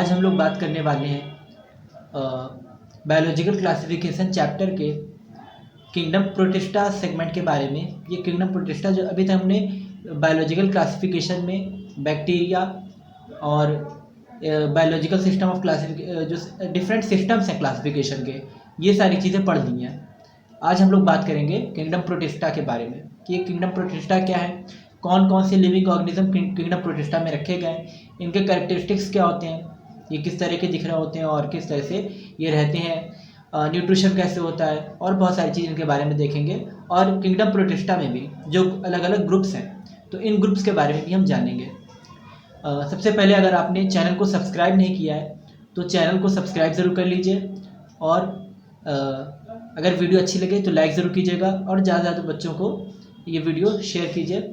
आज हम लोग बात करने वाले हैं बायोलॉजिकल क्लासिफिकेशन चैप्टर के किंगडम प्रोटिस्टा सेगमेंट के बारे में। ये किंगडम प्रोटिस्टा जो अभी तक हमने बायोलॉजिकल क्लासिफिकेशन में बैक्टीरिया और बायोलॉजिकल सिस्टम ऑफ जो डिफरेंट सिस्टम्स हैं क्लासिफिकेशन के, ये सारी चीज़ें पढ़ ली हैं। आज हम लोग बात करेंगे किंगडम प्रोटिस्टा के बारे में कि ये किंगडम प्रोटिस्टा क्या है, कौन कौन से लिविंग ऑर्गेनिज्म किंगडम प्रोटिस्टा में रखे गए, इनके कैरेक्टरिस्टिक्स क्या होते हैं, ये किस तरह के दिख रहे होते हैं और किस तरह से ये रहते हैं, न्यूट्रिशन कैसे होता है और बहुत सारी चीज़ इनके बारे में देखेंगे। और किंगडम प्रोटिस्टा में भी जो अलग अलग ग्रुप्स हैं, तो इन ग्रुप्स के बारे में भी हम जानेंगे। सबसे पहले अगर आपने चैनल को सब्सक्राइब नहीं किया है तो चैनल को सब्सक्राइब ज़रूर कर लीजिए और अगर वीडियो अच्छी लगे तो लाइक ज़रूर कीजिएगा और ज़्यादा से ज़्यादा बच्चों को ये वीडियो शेयर कीजिए।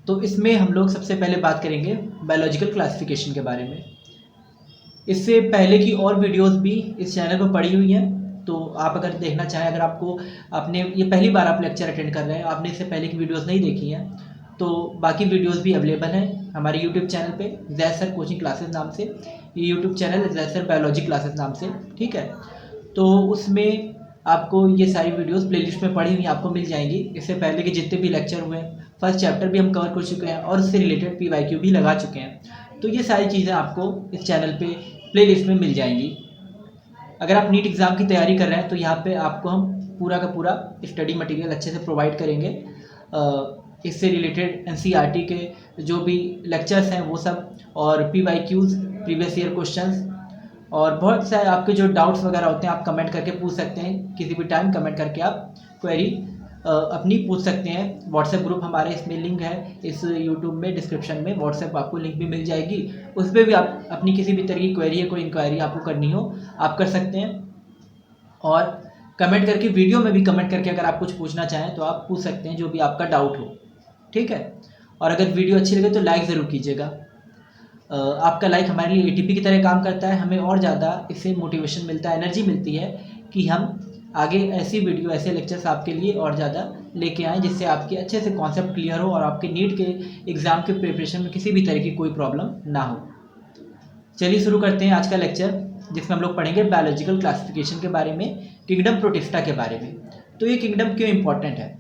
तो इसमें हम लोग सबसे पहले बात करेंगे बायोलॉजिकल क्लासिफिकेशन के बारे में। इससे पहले की और वीडियोस भी इस चैनल पर पड़ी हुई हैं, तो आप अगर देखना चाहें, अगर आपको आपने ये पहली बार आप लेक्चर अटेंड कर रहे हैं, आपने इससे पहले की वीडियोस नहीं देखी हैं, तो बाकी वीडियोस भी अवेलेबल हैं हमारे यूट्यूब चैनल पे जैद सर कोचिंग क्लासेस नाम से। ये यूट्यूब चैनल है जैद सर बायोलॉजी क्लासेस नाम से, ठीक है। तो उसमें आपको ये सारी वीडियोस प्लेलिस्ट में पड़ी हुई आपको मिल जाएंगी। इससे पहले के जितने भी लेक्चर हुए हैं, फर्स्ट चैप्टर भी हम कवर कर चुके हैं और उससे रिलेटेड PYQ भी लगा चुके हैं। तो ये सारी चीज़ें आपको इस चैनल पे प्लेलिस्ट में मिल जाएंगी। अगर आप नीट एग्ज़ाम की तैयारी कर रहे हैं तो यहाँ पे आपको हम पूरा का पूरा स्टडी मटेरियल अच्छे से प्रोवाइड करेंगे। इससे रिलेटेड NCERT के जो भी लेक्चर्स हैं वो सब, और PYQs प्रीवियस ईयर क्वेश्चंस, और बहुत सारे आपके जो डाउट्स वगैरह होते हैं आप कमेंट करके पूछ सकते हैं। किसी भी टाइम कमेंट करके आप क्वेरी अपनी पूछ सकते हैं। व्हाट्सएप ग्रुप हमारे इसमें लिंक है, इस यूट्यूब में डिस्क्रिप्शन में व्हाट्सएप आपको लिंक भी मिल जाएगी। उस पर भी आप अपनी किसी भी तरह की क्वेरी है, कोई इंक्वायरी आपको करनी हो आप कर सकते हैं। और कमेंट करके, वीडियो में भी कमेंट करके अगर आप कुछ पूछना चाहें तो आप पूछ सकते हैं जो भी आपका डाउट हो, ठीक है। और अगर वीडियो अच्छी लगे तो लाइक ज़रूर कीजिएगा। आपका लाइक हमारे लिए ATP की तरह काम करता है, हमें और ज़्यादा इससे मोटिवेशन मिलता है, एनर्जी मिलती है कि हम आगे ऐसी वीडियो, ऐसे लेक्चर्स आपके लिए और ज़्यादा लेके आएँ जिससे आपके अच्छे से कॉन्सेप्ट क्लियर हो और आपके नीट के एग्ज़ाम के प्रिपरेशन में किसी भी तरह की कोई प्रॉब्लम ना हो। चलिए शुरू करते हैं आज का लेक्चर, जिसमें हम लोग पढ़ेंगे बायोलॉजिकल क्लासिफिकेशन के बारे में, किंगडम प्रोटिस्टा के बारे में। तो ये किंगडम क्यों इम्पोर्टेंट है?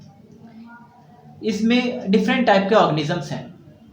इसमें डिफरेंट टाइप के ऑर्गेनिजम्स हैं,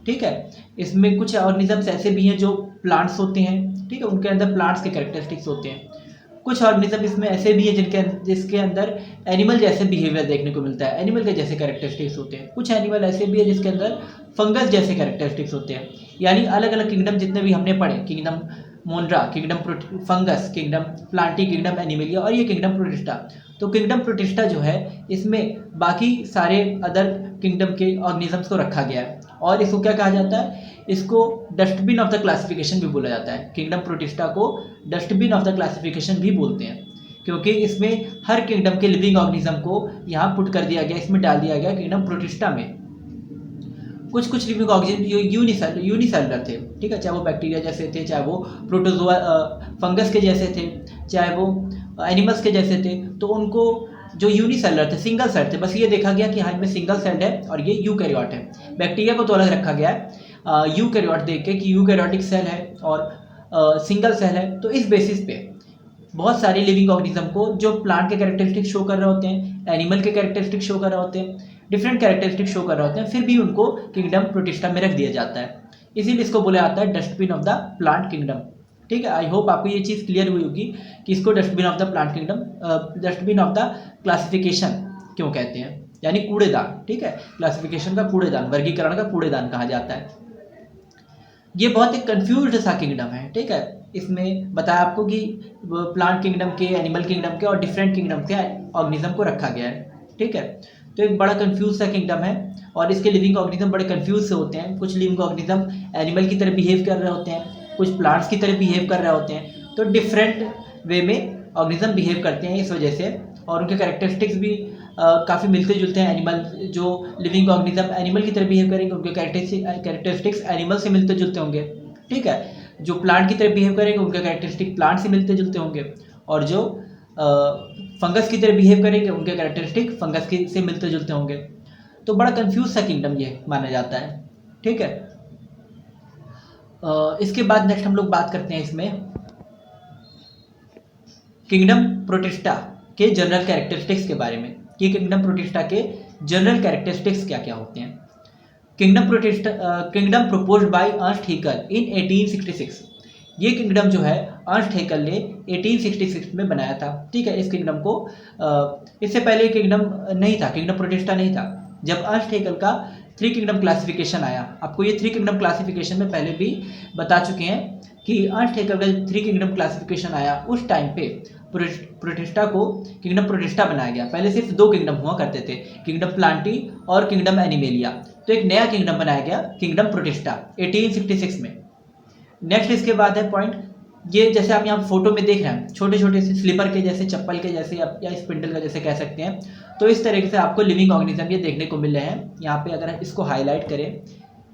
ठीक है। इसमें कुछ ऑर्गेनिजम्स ऐसे भी हैं जो प्लांट्स होते हैं, ठीक है, उनके अंदर प्लांट्स के कैरेक्टरिस्टिक्स होते हैं। कुछ ऑर्गेनिज्म इसमें ऐसे भी हैं जिसके अंदर एनिमल जैसे बिहेवियर देखने को मिलता है, एनिमल के जैसे कैरेक्टरिस्टिक्स होते हैं। कुछ एनिमल ऐसे भी है जिसके अंदर फंगस जैसे कैरेक्टरिस्टिक्स होते हैं। यानी अलग अलग किंगडम जितने भी हमने पढ़े, kingdom Monera, kingdom fungus, kingdom Plantae, kingdom Animalia और ये किंगडम प्रोटिस्टा। तो किंगडम प्रोटिस्टा जो है इसमें बाकी सारे अदर किंगडम के ऑर्गेनिजम्स को रखा गया है और इसको क्या कहा जाता है? इसको डस्टबिन ऑफ द क्लासिफिकेशन भी बोला जाता है। किंगडम प्रोटिस्टा को डस्टबिन ऑफ द क्लासिफिकेशन भी बोलते हैं, क्योंकि इसमें हर किंगडम के लिविंग ऑर्गेनिज्म को यहाँ पुट कर दिया गया, इसमें डाल दिया गया किंगडम प्रोटिस्टा में। कुछ कुछ लिविंग ऑर्गेनिज्म यूनिसेलुलर थे, ठीक है, चाहे वो बैक्टीरिया जैसे थे, चाहे वो प्रोटोजोआ फंगस के जैसे थे, चाहे वो एनिमल्स के जैसे थे। तो उनको जो यूनिसेलुलर थे, सिंगल सेल थे, बस ये देखा गया कि हाँ इनमें सिंगल सेल है और ये यूकैरियोट है। बैक्टीरिया को तो अलग रखा गया है यूकैरियोट देख के कि यूकैरियोटिक सेल है और सिंगल सेल है। तो इस बेसिस पे बहुत सारे लिविंग ऑर्गेनिज्म को जो प्लांट के कैरेक्टरिस्टिक शो कर रहे होते हैं, एनिमल के कैरेक्टरिस्टिक शो कर रहे होते हैं, डिफरेंट कैरेक्टरिस्टिक शो कर रहे होते हैं, फिर भी उनको किंगडम प्रोटिस्टा में रख दिया जाता है। इसीलिए इसको बोला जाता है dustbin of the plant kingdom, ठीक है। आई होप आपको ये चीज़ क्लियर हुई होगी कि इसको dustbin of the plant kingdom, dustbin of the classification क्यों कहते हैं, यानी कूड़ेदान, ठीक है। क्लासिफिकेशन का कूड़ेदान, वर्गीकरण का कूड़ेदान कहा जाता है। ये बहुत एक कंफ्यूज्ड सा किंगडम है, ठीक है। इसमें बताया आपको कि प्लांट किंगडम के, एनिमल किंगडम के और डिफरेंट किंगडम के ऑर्गेनिज्म को रखा गया है, ठीक है। तो एक बड़ा कंफ्यूज सा किंगडम है और इसके लिविंग ऑर्गेनिज्म बड़े कंफ्यूज से होते हैं। कुछ लिविंग ऑर्गेनिज्म एनिमल की तरह बिहेव कर रहे होते हैं, कुछ प्लांट्स की तरह बिहेव कर रहे होते हैं। तो डिफरेंट वे में ऑर्गेनिज्म बिहेव करते हैं इस वजह से, और उनके कैरेक्टरिस्टिक्स भी काफ़ी मिलते जुलते हैं। एनिमल जो लिविंग ऑर्गेनिज्म एनिमल की तरह बिहेव करेंगे उनके कैरेक्टरिस्टिक्स एनिमल से मिलते जुलते होंगे, ठीक है। जो प्लांट की तरह बिहेव करेंगे उनके कैरेक्टरिस्टिक प्लांट से मिलते जुलते होंगे, और जो फंगस की तरह बिहेव करेंगे उनके कैरेक्टरिस्टिक फंगस से मिलते जुलते होंगे। तो बड़ा कंफ्यूज सा किंगडम ये माना जाता है, ठीक है। इसके बाद नेक्स्ट हम लोग बात करते हैं इसमें किंगडम प्रोटिस्टा के जनरल कैरेक्टरिस्टिक्स के बारे में कि किंगडम प्रोटिस्टा के जनरल कैरेक्टरिस्टिक्स क्या क्या होते हैं। Kingdom proposed by Ernst Haeckel in 1866। ये किंगडम जो है अर्नस्ट हैकेल ने 1866 में बनाया था। ठीक है, इस किंगडम को इससे पहले किंगडम नहीं था, किंगडम प्रोटिस्टा नहीं था। जब अर्नस्ट हैकेल का 3 किंगडम क्लासिफिकेशन आया, आपको ये 3 किंगडम क्लासिफिकेशन में पहले भी बता चुके हैं कि अर्नस्ट हैकेल का 3 किंगडम क्लासिफिकेशन आया, उस टाइम पे प्रोटिस्टा को किंगडम प्रोटिस्टा बनाया गया। पहले सिर्फ 2 किंगडम हुआ करते थे, किंगडम प्लांटी और किंगडम एनिमेलिया। तो एक नया किंगडम बनाया गया किंगडम प्रोटिस्टा 1866 में। नेक्स्ट इसके बाद है पॉइंट, ये जैसे आप यहाँ फोटो में देख रहे हैं, छोटे छोटे से स्लीपर के जैसे, चप्पल के जैसे या स्पिंडल का जैसे कह सकते हैं। तो इस तरीके से आपको लिविंग ऑर्गेनिज्म ये देखने को मिल रहे हैं। यहाँ पे अगर इसको हाईलाइट करें,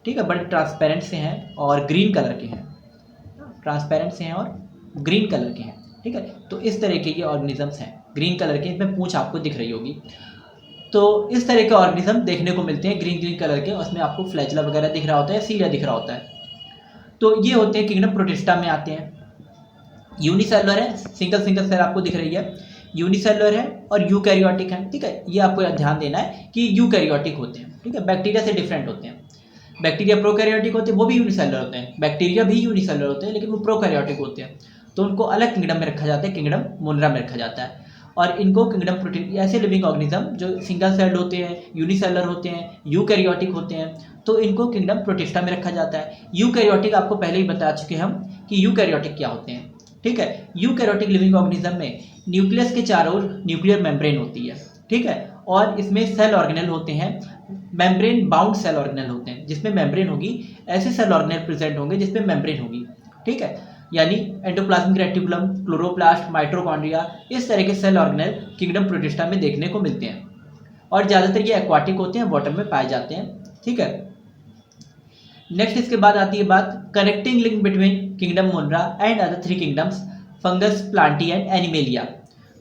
ठीक है, बड़े ट्रांसपेरेंट से हैं और ग्रीन कलर के हैं, ट्रांसपेरेंट से हैं और ग्रीन कलर के हैं। ठीक है, तो इस तरह के ये ऑर्गेनिजम्स हैं, ग्रीन कलर के, इसमें पूंछ आपको दिख रही होगी। तो इस तरह के ऑर्गेनिज्म देखने को मिलते हैं ग्रीन कलर के, उसमें आपको फ्लैचुला वगैरह दिख रहा होता है, सीलिया दिख रहा होता है। तो ये होते हैं किंगडम प्रोटिस्टा में आते हैं। यूनिसेलुलर है, सिंगल सेल आपको दिख रही है, यूनिसेलुलर है और यूकैरियोटिक है। ठीक है, ये आपको ध्यान देना है कि यूकैरियोटिक होते हैं। ठीक है, बैक्टीरिया से डिफरेंट होते हैं। बैक्टीरिया प्रोकैरियोटिक होते हैं, वो भी यूनिसेलुलर होते हैं, बैक्टीरिया भी यूनिसेलुलर होते हैं लेकिन वो प्रोकैरियोटिक होते हैं। तो उनको अलग किंगडम में रखा जाता है, किंगडम मोनरा में रखा जाता है। और इनको किंगडम प्रोटीन, ऐसे लिविंग ऑर्गेनिज्म जो सिंगल सेल्ड होते हैं, यूनिसेलुलर होते हैं, यूकैरियोटिक होते हैं, तो इनको किंगडम प्रोटिस्टा में रखा जाता है। यूकैरियोटिक आपको पहले ही बता चुके हम कि यूकैरियोटिक क्या होते हैं। ठीक है, यूकैरियोटिक लिविंग ऑर्गेनिज्म में न्यूक्लियस के चारों ओर न्यूक्लियर मेम्ब्रेन होती है। ठीक है, और इसमें सेल ऑर्गेनेल होते हैं, मेम्ब्रेन बाउंड सेल ऑर्गेनेल होते हैं, जिसमें मेम्ब्रेन होगी, ऐसे सेल ऑर्गेनेल प्रेजेंट होंगे जिसमें मेम्ब्रेन होगी। ठीक है, यानी एंडोप्लाज्मिक रेटिकुलम, क्लोरोप्लास्ट, माइटोकॉन्ड्रिया, इस तरह के सेल ऑर्गेनेल किंगडम प्रोटिस्टा में देखने को मिलते हैं। और ज़्यादातर ये एक्वाटिक होते हैं, वाटर में पाए जाते हैं। ठीक है, नेक्स्ट इसके बाद आती है बात connecting link between kingdom मोनरा and other 3 kingdoms, fungus, Plantae and animalia.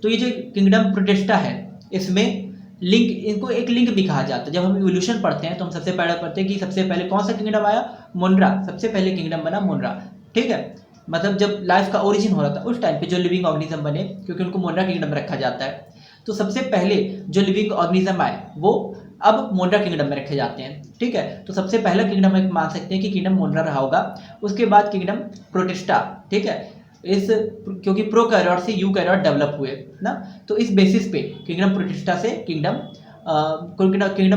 तो ये जो किंगडम प्रोटिस्टा है, इसमें लिंक, इनको एक लिंक भी कहा जाता है। जब हम इवोल्यूशन पढ़ते हैं तो हम सबसे पहले पढ़ते हैं कि सबसे पहले कौन सा किंगडम आया, मोनरा, सबसे पहले किंगडम बना मोनरा। ठीक है, मतलब जब लाइफ का ओरिजिन हो रहा था उस टाइम पे जो लिविंग ऑर्गेनिज्म बने, क्योंकि उनको मोनरा किंगडम में रखा जाता है, तो सबसे पहले जो लिविंग ऑर्गेनिज्म आए वो अब मोनरा किंगडम में रखे जाते हैं। ठीक है, तो सबसे पहला किंगडम एक मान सकते हैं कि किंगडम मोनरा रहा होगा। उसके बाद किंगडम प्रोटिस्टा, ठीक है, इस क्योंकि प्रोकैरियोट से यूकैरियोट डेवलप हुए ना, तो इस बेसिस पे किंगडम प्रोटिस्टा से किंगडम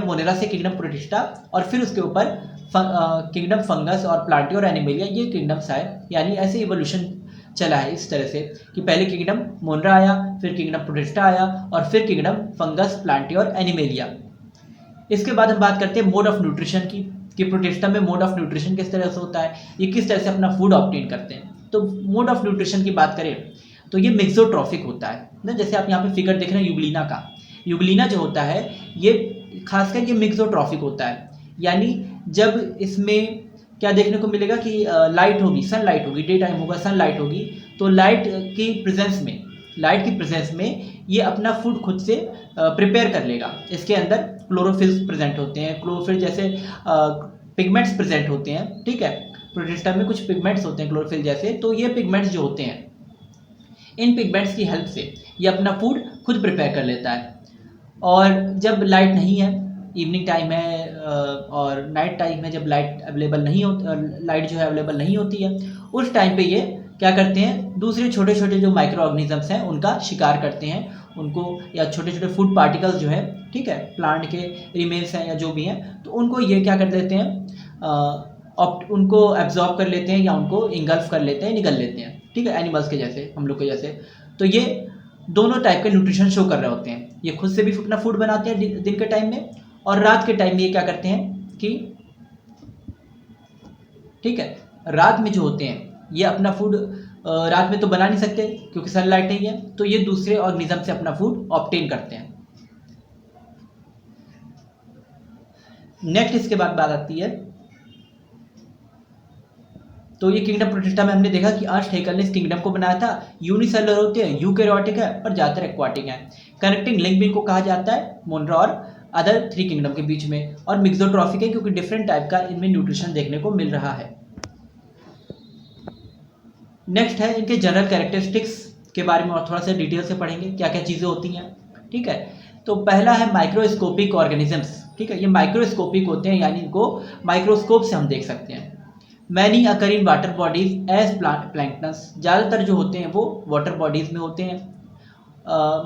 मोनेरा से किंगडम प्रोटिस्टा, और फिर उसके ऊपर किंगडम फंगस और प्लांटी और एनिमेलिया, ये किंगडम्स आए। यानी ऐसे इवोल्यूशन चला है इस तरह से कि पहले किंगडम मोनरा आया, फिर किंगडम प्रोटिस्टा आया, और फिर किंगडम फंगस, प्लांटी और एनिमेलिया। इसके बाद हम बात करते हैं मोड ऑफ न्यूट्रिशन की, कि प्रोटिस्टा में मोड ऑफ न्यूट्रिशन किस तरह से होता है, ये किस तरह से अपना फूड ऑब्टेन करते हैं। तो मोड ऑफ न्यूट्रिशन की बात करें तो ये मिक्सोट्रॉफिक होता है ना, जैसे आप यहाँ पे फिगर देख रहे हैं यूग्लिना का, यूग्लिना जो होता है ये खासकर ये मिक्सोट्रॉफिक होता है। यानी जब इसमें क्या देखने को मिलेगा कि लाइट होगी, सनलाइट होगी, डे टाइम होगा, सनलाइट होगी, तो लाइट की प्रेजेंस में ये अपना फूड खुद से प्रिपेयर कर लेगा। इसके अंदर क्लोरोफिल्स प्रेजेंट होते हैं, क्लोरोफिल जैसे पिगमेंट्स प्रेजेंट होते हैं। ठीक है, प्रोटिस्टा में कुछ पिगमेंट्स होते हैं क्लोरोफिल जैसे, तो ये पिगमेंट्स जो होते हैं, इन पिगमेंट्स की हेल्प से ये अपना फूड खुद प्रिपेयर कर लेता है। और जब लाइट नहीं है, इवनिंग टाइम है और नाइट टाइम है, जब लाइट जो है अवेलेबल नहीं होती है, उस टाइम पे ये क्या करते हैं, दूसरे छोटे छोटे जो माइक्रो ऑर्गेनिजम्स हैं उनका शिकार करते हैं उनको, या छोटे छोटे फूड पार्टिकल्स जो है, ठीक है, प्लांट के रिमेन्स हैं या जो भी हैं, तो उनको ये क्या कर लेते हैं, उनको एब्जॉर्ब कर लेते हैं या उनको इंगल्फ कर लेते हैं, निगल लेते हैं। ठीक है, एनिमल्स के जैसे, हम लोग के जैसे। तो ये दोनों टाइप के न्यूट्रिशन शो कर रहे होते हैं। ये खुद से भी अपना फूड बनाते हैं दिन के टाइम में, और रात के टाइम में ये क्या करते हैं कि, ठीक है, रात में जो होते हैं ये अपना फूड रात में तो बना नहीं सकते क्योंकि सनलाइट नहीं है, तो ये दूसरे ऑर्गेनिज्म से अपना फूड ऑब्टेन करते हैं। नेक्स्ट इसके बाद बात आती है, तो ये किंगडम प्रोटिस्टा में हमने देखा कि अर्नस्ट हैकेल ने इस किंगडम को बनाया था। यूनिसेलुलर होते हैं, यूकैरियोटिक है और ज़्यादातर एक्वाटिक है। कनेक्टिंग लिंक भी इनको कहा जाता है मोनरा और अदर 3 किंगडम के बीच में, और मिक्सोट्रॉफिक है क्योंकि डिफरेंट टाइप का इनमें न्यूट्रिशन देखने को मिल रहा है। नेक्स्ट है इनके जनरल कैरेक्टरिस्टिक्स के बारे में और थोड़ा सा डिटेल से पढ़ेंगे, क्या क्या चीज़ें होती हैं। ठीक है, तो पहला है माइक्रोस्कोपिक ऑर्गेनिजम्स। ठीक है, ये माइक्रोस्कोपिक होते हैं, यानी इनको माइक्रोस्कोप से हम देख सकते हैं। Many occur in water bodies as planktons, ज़्यादातर जो होते हैं वो वाटर बॉडीज़ में होते हैं।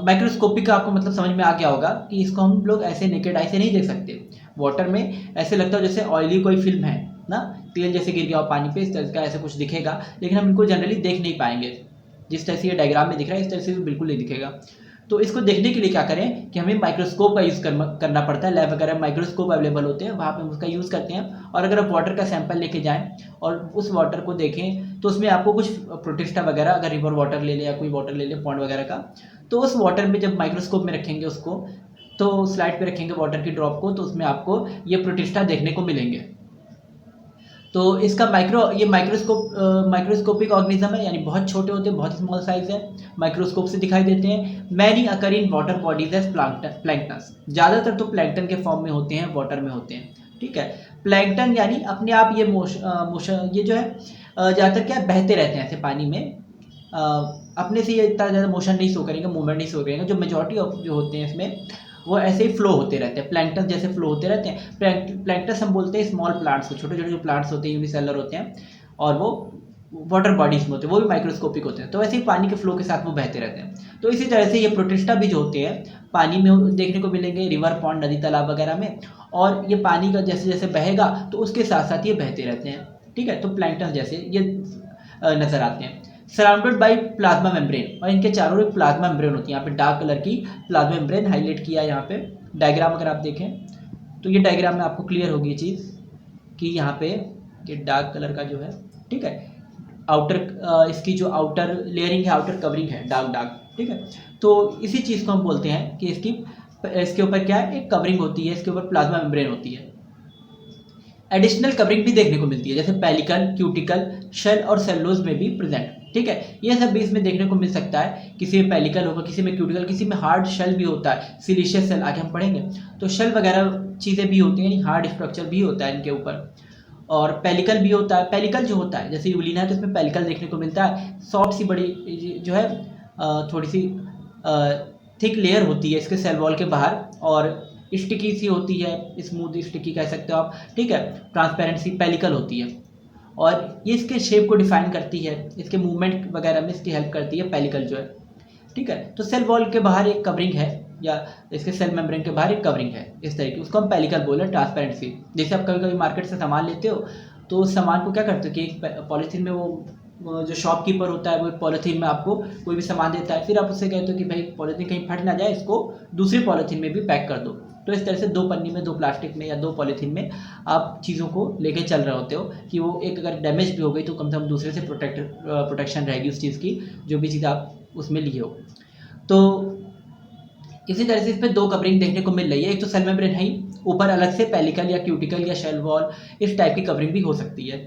माइक्रोस्कोपिक का आपको मतलब समझ में आ गया होगा कि इसको हम लोग ऐसे नेकेड आई से नहीं देख सकते। वाटर में ऐसे लगता है जैसे ऑयली कोई फिल्म है ना, तेल जैसे गिर गया हो पानी पे, इस तरह का ऐसे कुछ दिखेगा, लेकिन हम इनको जनरली देख नहीं पाएंगे। जिस तरह से ये डायग्राम में दिख रहा है इस तरह से बिल्कुल नहीं दिखेगा। तो इसको देखने के लिए क्या करें कि हमें माइक्रोस्कोप का यूज़ करना पड़ता है। लैब वगैरह माइक्रोस्कोप अवेलेबल होते हैं, वहाँ पे हम उसका यूज़ करते हैं। और अगर आप वाटर का सैंपल लेके जाएं और उस वाटर को देखें तो उसमें आपको कुछ प्रोटिस्टा वगैरह, अगर रिवर वाटर ले लें या कोई वाटर ले लें पॉन्ड वगैरह का, तो उस वाटर में जब माइक्रोस्कोप में रखेंगे उसको, तो स्लाइड पे रखेंगे वाटर की ड्रॉप को, तो उसमें आपको ये प्रोटिस्टा देखने को मिलेंगे। तो इसका माइक्रोस्कोपिक ऑर्गेनिज्म है, यानी बहुत छोटे होते हैं, बहुत स्मॉल साइज है, माइक्रोस्कोप से दिखाई देते हैं। Many occur in water bodies as planktons, ज़्यादातर तो प्लैंक्टन के फॉर्म में होते हैं, वाटर में होते हैं। ठीक है, प्लैंक्टन यानी अपने आप ये मोशन ये जो है ज़्यादातर क्या बहते रहते हैं ऐसे पानी में, अपने से ये इतना ज़्यादा मोशन नहीं शो करेंगे, मूवमेंट नहीं शो करेंगे। जो मेजॉरिटी ऑफ जो होते हैं इसमें वो ऐसे ही फ्लो होते रहते हैं, प्लैंक्टन जैसे फ्लो होते रहते हैं। प्लैंक्टस हम बोलते हैं स्मॉल प्लांट्स को, छोटे छोटे जो प्लांट्स होते हैं यूनिसेलर होते हैं, और वो वाटर बॉडीज में होते हैं, वो भी माइक्रोस्कोपिक होते हैं। तो वैसे ही पानी के फ्लो के साथ वो बहते रहते हैं। तो इसी तरह से ये प्रोटिस्टा भी जो होते हैं पानी में देखने को मिलेंगे, रिवर, पॉन्ड, नदी, तालाब वगैरह में। और ये पानी का जैसे जैसे बहेगा तो उसके साथ साथ ये बहते रहते हैं। ठीक है, तो प्लैंक्टन जैसे ये नजर आते हैं। सराउंडेड बाई प्लाज्मा मेम्ब्रेन, और इनके चारों ओर प्लाज्मा मेम्ब्रेन होती है। यहाँ पे डार्क कलर की प्लाज्मा मेम्ब्रेन हाईलाइट किया है यहाँ पे। डायग्राम अगर आप देखें तो ये डायग्राम में आपको क्लियर होगी चीज़ कि यहाँ पे ये डार्क कलर का जो है, ठीक है, आउटर इसकी जो आउटर लेयरिंग है, आउटर कवरिंग है डार्क। ठीक है, तो इसी चीज़ को हम बोलते हैं कि इसके ऊपर क्या है, एक कवरिंग होती है, इसके ऊपर प्लाज्मा मेम्ब्रेन होती है। एडिशनल कवरिंग भी देखने को मिलती है, जैसे पेलिकल, क्यूटिकल, शेल और सेलुलोज में भी प्रेजेंट। ठीक है, ये सब भी इसमें देखने को मिल सकता है। किसी में पेलिकल होगा, किसी में क्यूटिकल, किसी में हार्ड शेल भी होता है, सिलिशियस सेल आगे हम पढ़ेंगे। तो शेल वगैरह चीज़ें भी होती हैं, हार्ड स्ट्रक्चर भी होता है इनके ऊपर। और पेलिकल भी होता है। पेलिकल जो होता है जैसे यूलिना है तो इसमें पेलिकल देखने को मिलता है। सॉफ्ट सी बड़ी जो है थोड़ी सी थिक लेयर होती है इसके सेल वॉल के बाहर, और स्टिकी सी होती है, स्मूथ स्टिकी कह सकते हो आप। ठीक है, ट्रांसपेरेंसी पेलिकल होती है, और ये इसके शेप को डिफाइन करती है, इसके मूवमेंट वगैरह में इसकी हेल्प करती है पेलिकल जो है। ठीक है, तो सेल वॉल के बाहर एक कवरिंग है, या इसके सेल मेम्ब्रेन के बाहर एक कवरिंग है इस तरीके, उसको हम पेलिकल बोले, ट्रांसपेरेंसी। जैसे आप कभी कभी मार्केट से सामान लेते हो तो उस सामान को क्या करते हो कि एक पॉलीथीन में, वो जो शॉपकीपर होता है वो पॉलीथीन में आपको कोई भी सामान देता है, फिर आप उससे कहते हो कि भाई पॉलीथीन कहीं फट ना जाए, इसको दूसरी पॉलीथीन में भी पैक कर दो। तो इस तरह से दो पन्नी में, दो प्लास्टिक में या दो पॉलीथीन में आप चीज़ों को लेके चल रहे होते हो कि वो एक अगर डैमेज भी हो गई तो कम से कम दूसरे से प्रोटेक्शन रहेगी उस चीज़ की, जो भी चीज़ आप उसमें लिए हो। तो इसी तरह से इसमें दो कवरिंग देखने को मिल रही है। एक तो सेल मेम्ब्रेन है ही, ऊपर अलग से पेलिकल या क्यूटिकल या शेल वॉल इस टाइप की कवरिंग भी हो सकती है,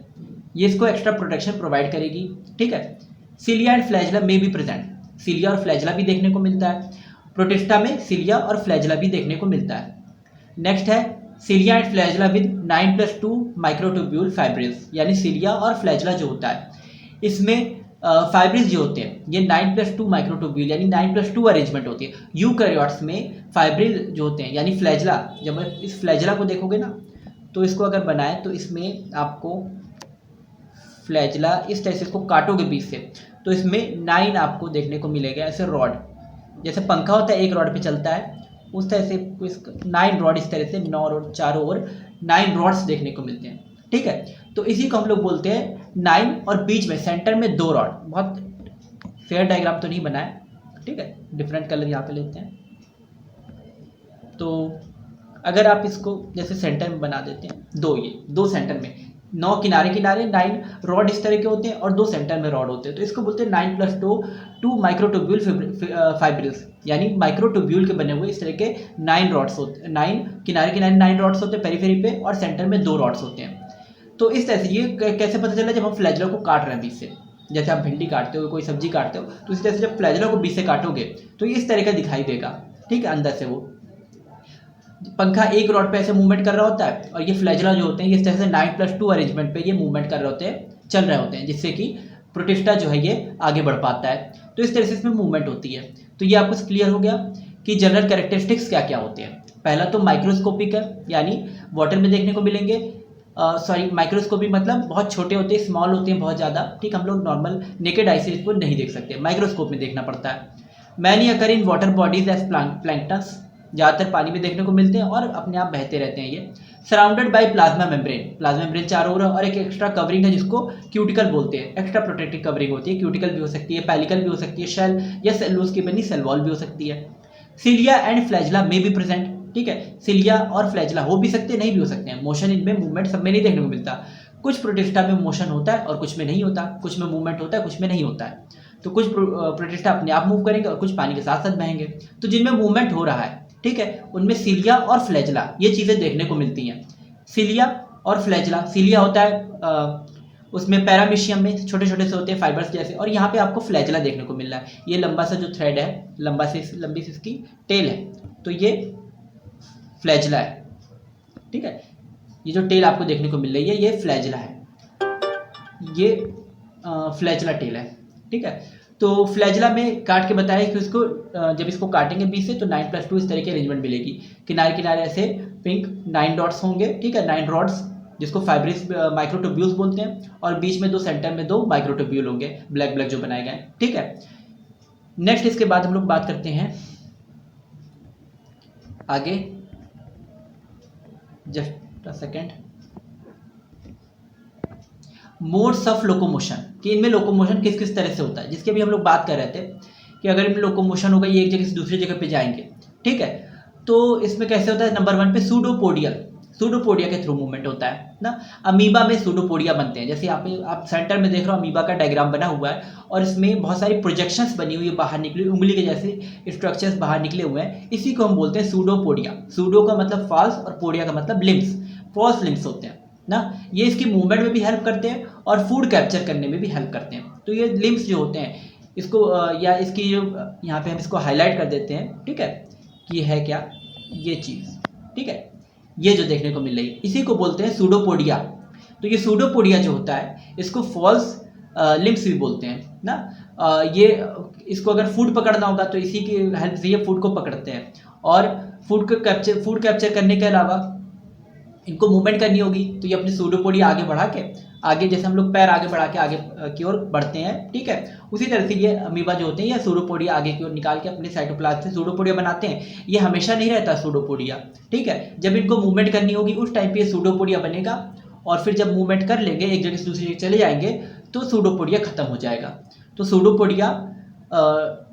ये इसको एक्स्ट्रा प्रोटेक्शन प्रोवाइड करेगी। ठीक है, सिलिया एंड फ्लैजिला में भी प्रेजेंट, सिलिया और फ्लैजिला भी देखने को मिलता है। प्रोटिस्टा में सिलिया और फ्लैजिला भी देखने को मिलता है। नेक्स्ट है cilia and flagella with 9+2 microtubule fibrils, यानी सिलिया और फ्लैजिला जो होता है इसमें फाइब्रिल्स जो होते हैं ये 9+2 माइक्रोट्यूब्यूल यानी 9+2 अरेंजमेंट होती है। यूकैरियोट्स में फाइब्रिल जो होते हैं यानी फ्लैजिला, जब इस फ्लैजिला को देखोगे ना तो इसको अगर बनाए तो इसमें आपको फ्लैजिला इस तरह से इसको काटोगे बीच से तो इसमें 9 आपको देखने को मिलेगा, ऐसे रॉड, जैसे पंखा होता है एक रॉड पे चलता है उस तरह से 9 रॉड, इस तरह से 9 रॉड, चारों ओर 9 रॉड्स देखने को मिलते हैं। ठीक है, तो इसी को हम लोग बोलते हैं 9, और बीच में सेंटर में 2 रॉड। बहुत फेयर डायग्राम तो नहीं बना है, ठीक है, डिफरेंट कलर यहाँ पे लेते हैं। तो अगर आप इसको जैसे सेंटर में बना देते हैं, दो सेंटर में, 9 किनारे किनारे 9 रॉड इस तरह के होते हैं और 2 सेंटर में रॉड होते हैं, तो इसको बोलते हैं 9+2 माइक्रोट्यूब्यूल फाइब्रिल्स, यानी माइक्रोट्यूब्यूल के बने हुए इस तरह के 9 रॉड्स होते हैं। 9 किनारे किनारे 9 रॉड्स होते हैं पेरीफेरी पे, और सेंटर में 2 रॉड्स होते हैं। तो इस तरह से ये कैसे पता चला, जब हम फ्लैजिला को काट रहे हैं बीच से, जैसे आप भिंडी काटते हो, कोई सब्जी काटते हो, तो इस तरह से जब फ्लैजिला को बीच से काटोगे तो ये इस तरह का दिखाई देगा। ठीक है, अंदर से वो पंखा एक रॉड पे ऐसे मूवमेंट कर रहा होता है, और ये फ्लैजिला जो होते हैं ये इस तरह से 9+2 अरेंजमेंट पे ये मूवमेंट कर रहे होते हैं, चल रहे होते हैं, जिससे कि प्रोटिस्टा जो है ये आगे बढ़ पाता है। तो इस तरह से इसमें मूवमेंट होती है। तो ये आपको क्लियर हो गया कि जनरल कैरेक्टरिस्टिक्स क्या क्या होते हैं। पहला तो माइक्रोस्कोपिक है, यानी वाटर में देखने को मिलेंगे। माइक्रोस्कोपिक मतलब बहुत छोटे होते हैं, स्मॉल होते हैं बहुत ज़्यादा, ठीक, हम लोग नॉर्मल नेकेड आई से इसको नहीं देख सकते, माइक्रोस्कोप में देखना पड़ता है। Many occur in water bodies as planktons, ज़्यादातर पानी में देखने को मिलते हैं और अपने आप बहते रहते हैं ये। Surrounded by plasma membrane, plasma membrane चारों ओर और एक एक्स्ट्रा कवरिंग है जिसको क्यूटिकल बोलते हैं, एक्स्ट्रा प्रोटेक्टिव कवरिंग होती है। क्यूटिकल भी हो सकती है, पैलिकल भी हो सकती है, शेल या सेलुलोज की बनी सेल वॉल भी हो सकती है। सिलिया एंड फ्लैजला में बी प्रेजेंट, ठीक है, सिलिया और फ्लैजला हो भी सकते हैं, नहीं भी हो सकते हैं। मोशन इनमें, मूवमेंट सब में नहीं देखने को मिलता। कुछ प्रोटिस्टा में मोशन होता है और कुछ में नहीं होता, कुछ में मूवमेंट होता है, कुछ में नहीं होता है। तो कुछ प्रोटिस्टा अपने आप मूव करेंगे और कुछ पानी के साथ साथ बहेंगे। तो जिनमें मूवमेंट हो रहा है, ठीक है, उनमें सिलिया और फ्लैजला ये चीज़ें देखने को मिलती हैं। सिलिया और फ्लैजला, सिलिया होता है उसमें पैरामीशियम में छोटे छोटे से होते हैं फाइबर्स जैसे, और यहाँ पे आपको फ्लैजला देखने को मिल रहा है। ये लंबा सा जो थ्रेड है, लंबी सी इसकी टेल है, तो ये फ्लैजला है, ठीक है। ये जो टेल आपको देखने को मिल रही है ये फ्लैजला है, ये फ्लैजला टेल है, ठीक है। तो फ्लैजला में काट के बताया कि उसको जब इसको काटेंगे बीच से तो 9+2 इस तरह की अरेंजमेंट मिलेगी। किनारे किनारे ऐसे पिंक 9 डॉट्स होंगे, ठीक है, 9 रॉड्स जिसको फाइब्रिस माइक्रोट्यूब्यूल्स बोलते हैं, और बीच में दो, सेंटर में 2 माइक्रोट्यूब्यूल होंगे ब्लैक ब्लैक जो बनाए गए, ठीक है। नेक्स्ट इसके बाद हम लोग बात करते हैं आगे, just a second, modes of locomotion, कि इनमें लोकोमोशन किस किस तरह से होता है, जिसके भी हम लोग बात कर रहे थे कि अगर इनमें लोकोमोशन होगा ये एक जगह से दूसरी जगह पे जाएंगे, ठीक है। तो इसमें कैसे होता है, नंबर 1 पे सूडोपोडिया के थ्रू मूवमेंट होता है ना। अमीबा में सूडोपोडिया बनते हैं, जैसे यहाँ पे आप सेंटर में देख रहे हो अमीबा का डायग्राम बना हुआ है और इसमें बहुत सारी प्रोजेक्शंस बनी हुई है, बाहर निकली उंगली के जैसे स्ट्रक्चर्स बाहर निकले हुए हैं, इसी को हम बोलते हैं सूडोपोडिया। सूडो का मतलब फॉल्स और पोडिया का मतलब लिम्स, फॉल्स लिम्स होते हैं ना। ये इसकी मूवमेंट में भी हेल्प करते हैं और फूड कैप्चर करने में भी हेल्प करते हैं। तो ये लिम्स जो होते हैं इसको या इसकी जो यहाँ पे हम इसको हाईलाइट कर देते हैं, ठीक है, कि ये है क्या, ये चीज़, ठीक है, ये जो देखने को मिल रही है इसी को बोलते हैं सूडोपोडिया। तो ये सूडोपोडिया जो होता है इसको फॉल्स लिम्स भी बोलते हैं ना। ये इसको अगर फूड पकड़ना होगा तो इसी की हेल्प से ये फूड को पकड़ते हैं, और फूड कैप्चर करने के अलावा इनको मूवमेंट करनी होगी तो ये अपनी सूडोपोडिया आगे बढ़ा के, आगे जैसे हम लोग पैर आगे बढ़ा के आगे की ओर बढ़ते हैं, ठीक है, उसी तरह से ये अमीबा जो होते हैं ये सूडोपोडिया आगे की ओर निकाल के अपने साइटोप्लाज्म से सूडोपोडिया बनाते हैं। ये हमेशा नहीं रहता सूडोपोडिया, ठीक है, जब इनको मूवमेंट करनी होगी उस टाइम पे ये सूडोपोडिया बनेगा, और फिर जब मूवमेंट कर लेंगे एक जगह से दूसरी जगह चले जाएंगे तो सूडोपोडिया खत्म हो जाएगा। तो सूडोपोडिया